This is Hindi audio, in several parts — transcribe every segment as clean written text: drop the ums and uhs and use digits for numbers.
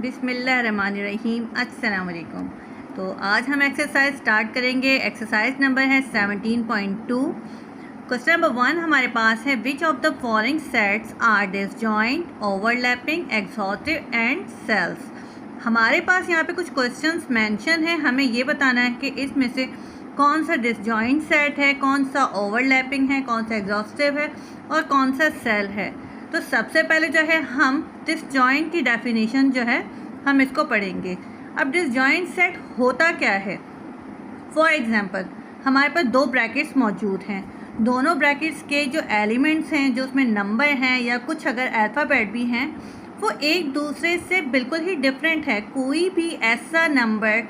बिस्मिल्लाहिर्रहमानिर्रहीम। अस्सलाम वालेकुम। तो आज हम एक्सरसाइज स्टार्ट करेंगे। एक्सरसाइज नंबर है 17.2। क्वेश्चन नंबर 1 हमारे पास है, which of the following sets are disjoint, overlapping, exhaustive and cells. हमारे पास यहाँ पे कुछ क्वेश्चंस मेंशन है, हमें ये बताना है कि इसमें से कौन सा डिसजॉइंट सेट है, कौन सा ओवरलैपिंग है, कौन सा एग्जॉस्टिव है और कौन सा सेल है। तो सबसे पहले जो है हम डिसजॉइंट की डेफिनेशन जो है हम इसको पढ़ेंगे। अब डिसजॉइंट सेट होता क्या है। फॉर एग्जांपल हमारे पास दो ब्रैकेट्स मौजूद हैं, दोनों ब्रैकेट्स के जो एलिमेंट्स हैं, जो उसमें नंबर हैं या कुछ अगर अल्फ़ाबेट भी हैं, वो एक दूसरे से बिल्कुल ही डिफरेंट है। कोई भी ऐसा नंबर,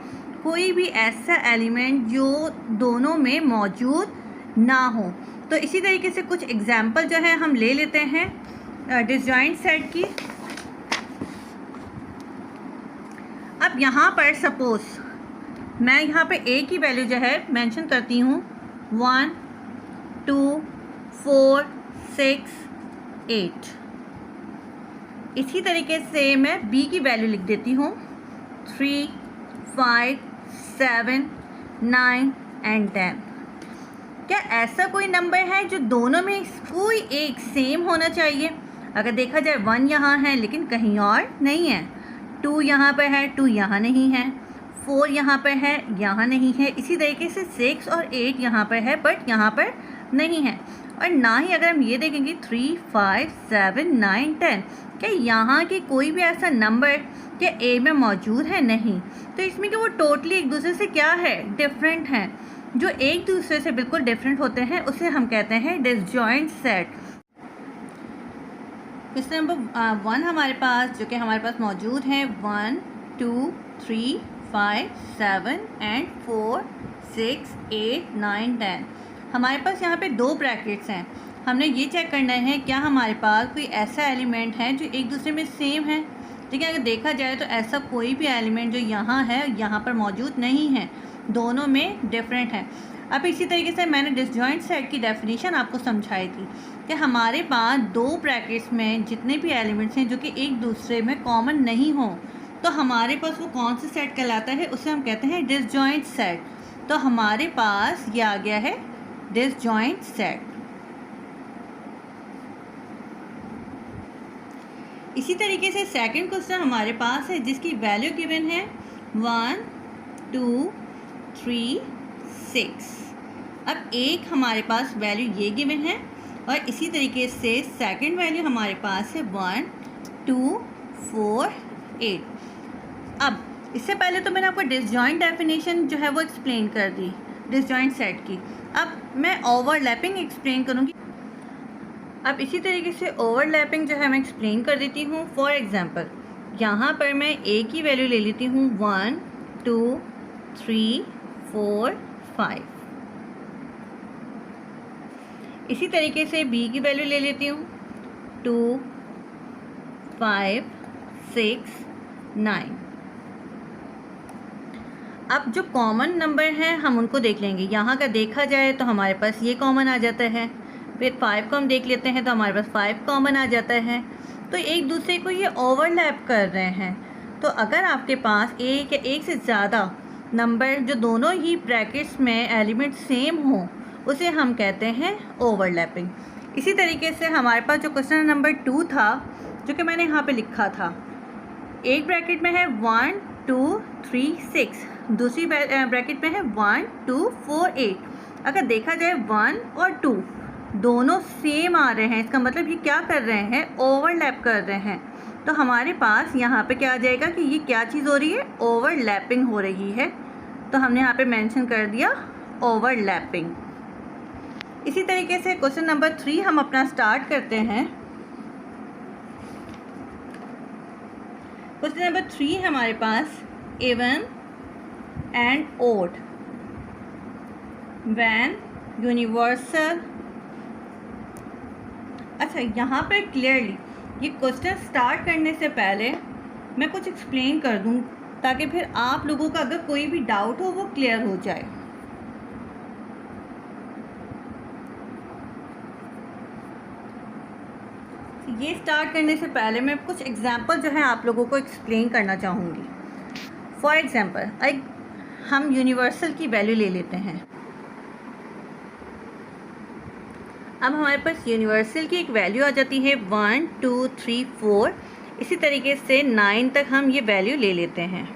कोई भी ऐसा एलिमेंट जो दोनों में मौजूद ना हो। तो इसी तरीके से कुछ एग्जांपल जो है हम ले लेते हैं डिसजॉइंट सेट की। अब यहाँ पर सपोज मैं यहाँ पे ए की वैल्यू जो है मेंशन करती हूँ 1 2 4 6 8। इसी तरीके से मैं बी की वैल्यू लिख देती हूँ 3 5 7 9 एंड 10। क्या ऐसा कोई नंबर है जो दोनों में कोई एक सेम होना चाहिए। अगर देखा जाए 1 यहाँ है लेकिन कहीं और नहीं है, 2 यहाँ पर है, 2 यहाँ नहीं है, 4 यहाँ पर है, यहाँ नहीं है। इसी तरीके से 6 और 8 यहाँ पर है बट यहाँ पर नहीं है। और ना ही अगर हम ये देखेंगे 3 5 7 9 10, क्या यहाँ की कोई भी ऐसा नंबर क्या ए में मौजूद है, नहीं। तो इसमें कि वो टोटली एक दूसरे से क्या है, डिफरेंट हैं। जो एक दूसरे से बिल्कुल डिफरेंट होते हैं उसे हम कहते हैं डिसजॉइंट सेट। क्वेश्चन नंबर 1 हमारे पास जो कि हमारे पास मौजूद है 1 2 3 5 7 एंड 4 6 8 9 10। हमारे पास यहाँ पे दो ब्रैकेट्स हैं। हमने ये चेक करना है क्या हमारे पास कोई ऐसा एलिमेंट है जो एक दूसरे में सेम है। ठीक है, अगर देखा जाए तो ऐसा कोई भी एलिमेंट जो यहाँ है यहाँ पर मौजूद नहीं है, दोनों में डिफरेंट है। अब इसी तरीके से मैंने डिसजॉइंट सेट की डेफिनेशन आपको समझाई थी कि हमारे पास दो ब्रैकेट्स में जितने भी एलिमेंट्स हैं जो कि एक दूसरे में कॉमन नहीं हो, तो हमारे पास वो कौन सा सेट कहलाता है, उसे हम कहते हैं डिसजॉइंट सेट। तो हमारे पास ये आ गया है डिसजॉइंट सेट। इसी तरीके से सेकंड क्वेश्चन हमारे पास है जिसकी वैल्यू गिवन है 1 2 3 6। अब एक हमारे पास वैल्यू ये गिवन है और इसी तरीके से सेकंड वैल्यू हमारे पास है 1 2 4 8। अब इससे पहले तो मैंने आपको डिसजॉइंट डेफिनेशन जो है वो एक्सप्लेन कर दी डिसजॉइंट सेट की। अब मैं ओवरलैपिंग एक्सप्लेन करूँगी। अब इसी तरीके से ओवरलैपिंग जो है मैं एक्सप्लेन कर देती हूँ। फॉर एग्जांपल यहाँ पर मैं ए की वैल्यू ले लेती हूँ 1 2 3 4 5। इसी तरीके से बी की वैल्यू ले लेती हूँ 2 5 6 9। अब जो कॉमन नंबर हैं हम उनको देख लेंगे। यहाँ का देखा जाए तो हमारे पास ये कॉमन आ जाता है, फिर 5 को हम देख लेते हैं तो हमारे पास 5 कॉमन आ जाता है। तो एक दूसरे को ये ओवरलैप कर रहे हैं। तो अगर आपके पास एक या एक से ज़्यादा नंबर जो दोनों ही ब्रैकेट्स में एलिमेंट सेम हो, उसे हम कहते हैं ओवरलैपिंग। इसी तरीके से हमारे पास जो क्वेश्चन नंबर 2 था जो कि मैंने यहाँ पे लिखा था, एक ब्रैकेट में है 1 2 3 6, दूसरी ब्रैकेट में है 1 2 4 8। अगर देखा जाए 1 और 2 दोनों सेम आ रहे हैं, इसका मतलब ये क्या कर रहे हैं, ओवरलैप कर रहे हैं। तो हमारे पास यहाँ पे क्या आ जाएगा कि ये क्या चीज़ हो रही है, ओवरलैपिंग हो रही है। तो हमने यहाँ पे मेंशन कर दिया ओवरलैपिंग। इसी तरीके से क्वेश्चन नंबर 3 हम अपना स्टार्ट करते हैं। क्वेश्चन नंबर 3 हमारे पास even and odd when universal. अच्छा, यहाँ पर क्लियरली ये क्वेश्चन स्टार्ट करने से पहले मैं कुछ एक्सप्लेन कर दूँ ताकि फिर आप लोगों का अगर कोई भी डाउट हो वो क्लियर हो जाए। ये स्टार्ट करने से पहले मैं कुछ एग्जांपल जो है आप लोगों को एक्सप्लेन करना चाहूँगी। फॉर एग्जांपल हम यूनिवर्सल की वैल्यू ले लेते हैं। अब हमारे पास यूनिवर्सल की एक वैल्यू आ जाती है 1 2 3 4। इसी तरीके से 9 तक हम ये वैल्यू ले लेते हैं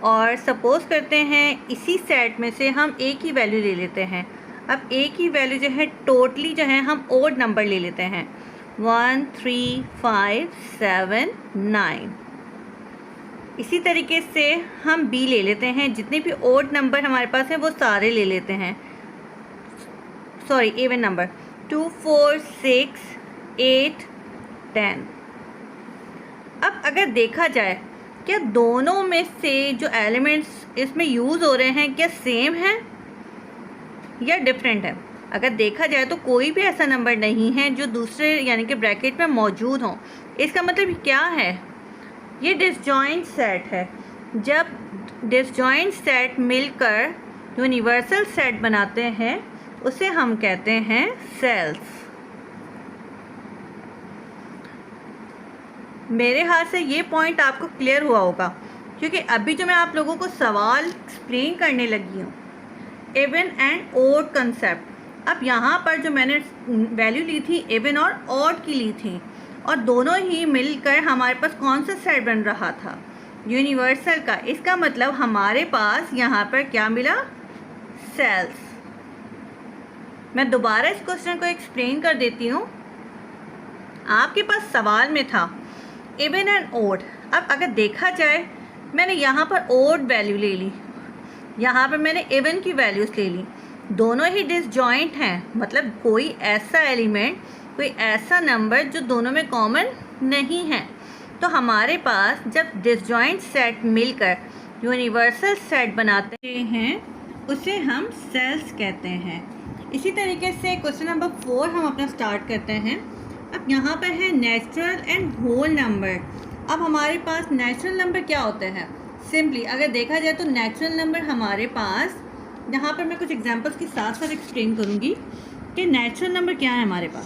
और सपोज़ करते हैं इसी सेट में से हम एक ही वैल्यू ले लेते हैं। अब एक ही वैल्यू जो है टोटली जो है हम ओड नंबर ले लेते हैं 1 3 5 7 9। इसी तरीके से हम बी ले लेते हैं, जितने भी ओड नंबर हमारे पास हैं वो सारे ले लेते हैं, सॉरी इवन नंबर 2 4 6 8 10। अब अगर देखा जाए क्या दोनों में से जो एलिमेंट्स इसमें यूज़ हो रहे हैं क्या सेम हैं या डिफरेंट है। अगर देखा जाए तो कोई भी ऐसा नंबर नहीं है जो दूसरे यानी कि ब्रैकेट में मौजूद हो। इसका मतलब क्या है, ये डिसजॉइंट सेट है। जब डिसजॉइंट सेट मिलकर यूनिवर्सल सेट बनाते हैं उसे हम कहते हैं सेल्स। मेरे हाथ से ये पॉइंट आपको क्लियर हुआ होगा, क्योंकि अभी जो मैं आप लोगों को सवाल एक्सप्लेन करने लगी हूँ इवन एंड ओड कंसेप्ट। अब यहाँ पर जो मैंने वैल्यू ली थी इवन और ऑड की ली थी और दोनों ही मिलकर हमारे पास कौन सा सेट बन रहा था, यूनिवर्सल का। इसका मतलब हमारे पास यहाँ पर क्या मिला, सेल्स। मैं दोबारा इस क्वेश्चन को एक्सप्लेन कर देती हूँ। आपके पास सवाल में था इवन एंड ओड। अब अगर देखा जाए मैंने यहाँ पर ओड वैल्यू ले ली, यहाँ पर मैंने इवन की वैल्यूज़ ले ली, दोनों ही डिसजॉइंट हैं। मतलब कोई ऐसा एलिमेंट, कोई ऐसा नंबर जो दोनों में कॉमन नहीं है। तो हमारे पास जब डिसजॉइंट सेट मिलकर यूनिवर्सल सेट बनाते हैं उसे हम सेल्स कहते हैं। इसी तरीके से क्वेश्चन नंबर 4 हम अपना स्टार्ट करते हैं। अब यहाँ पर है नेचुरल एंड होल नंबर। अब हमारे पास नेचुरल नंबर क्या होते हैं, सिंपली अगर देखा जाए तो नेचुरल नंबर हमारे पास, यहाँ पर मैं कुछ एग्जांपल्स के साथ साथ एक्सप्लेन करूँगी कि नेचुरल नंबर क्या है हमारे पास।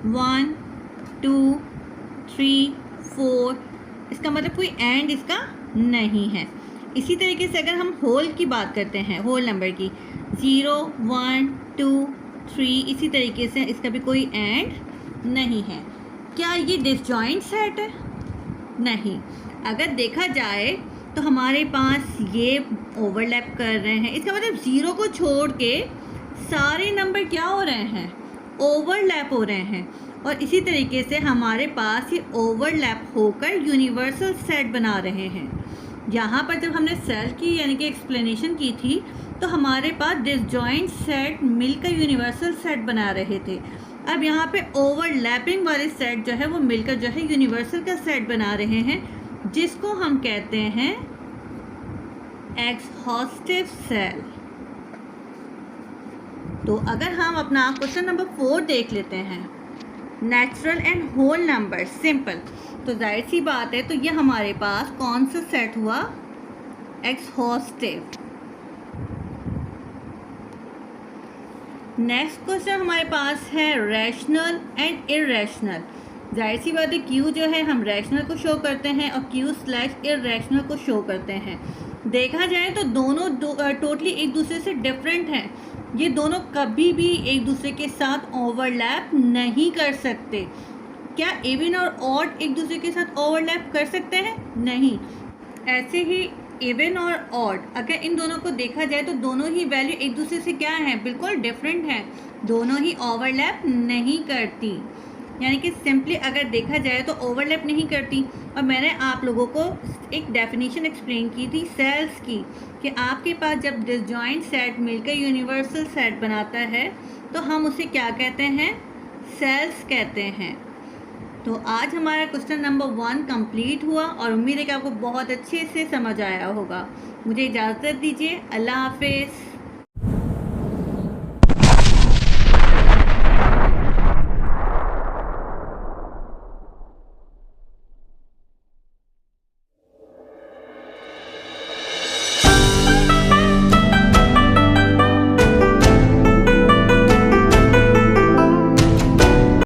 1 2 3 4, इसका मतलब कोई एंड इसका नहीं है। इसी तरीके से अगर हम होल की बात करते हैं, होल नंबर की, 0 1 2 3, इसी तरीके से इसका भी कोई एंड नहीं है। क्या ये डिसजॉइंट सेट है, नहीं। अगर देखा जाए तो हमारे पास ये ओवरलैप कर रहे हैं, इसका मतलब 0 को छोड़ के सारे नंबर क्या हो रहे हैं, ओवरलैप हो रहे हैं। और इसी तरीके से हमारे पास ये ओवरलैप होकर यूनिवर्सल सेट बना रहे हैं। यहाँ पर जब हमने सेल की यानी कि एक्सप्लेनेशन की थी तो हमारे पास डिसजॉइंट सेट मिलकर यूनिवर्सल सेट बना रहे थे। अब यहाँ पे ओवरलैपिंग वाले सेट जो है वो मिलकर जो है यूनिवर्सल का सेट बना रहे हैं, जिसको हम कहते हैं एक्सहॉस्टिव सेल। तो अगर हम अपना क्वेश्चन नंबर 4 देख लेते हैं, natural and whole number, simple, तो जाहिर सी बात है तो ये हमारे पास कौन सा सेट हुआ, एक्सहॉस्टिव। नेक्स्ट क्वेश्चन हमारे पास है रैशनल एंड इररेशनल। जाहिर सी बात है क्यू जो है हम रैशनल को शो करते हैं और क्यू स्लैश इररेशनल को शो करते हैं। देखा जाए तो दोनों टोटली एक दूसरे से डिफरेंट हैं। ये दोनों कभी भी एक दूसरे के साथ ओवरलैप नहीं कर सकते। क्या इवन और ऑड एक दूसरे के साथ ओवरलैप कर सकते हैं, नहीं। ऐसे ही इवन और ऑड अगर इन दोनों को देखा जाए तो दोनों ही वैल्यू एक दूसरे से क्या है, बिल्कुल डिफरेंट है, दोनों ही ओवरलैप नहीं करती। यानी कि सिंपली अगर देखा जाए तो ओवरलैप नहीं करती। और मैंने आप लोगों को एक डेफिनेशन एक्सप्लेन की थी सेल्स की, कि आपके पास जब डिसजॉइंट सेट मिलकर यूनिवर्सल सेट बनाता है तो हम उसे क्या कहते हैं, सेल्स कहते हैं। तो आज हमारा क्वेश्चन नंबर 1 कंप्लीट हुआ और उम्मीद है कि आपको बहुत अच्छे से समझ आया होगा। मुझे इजाज़त दीजिए, अल्लाह हाफिज़।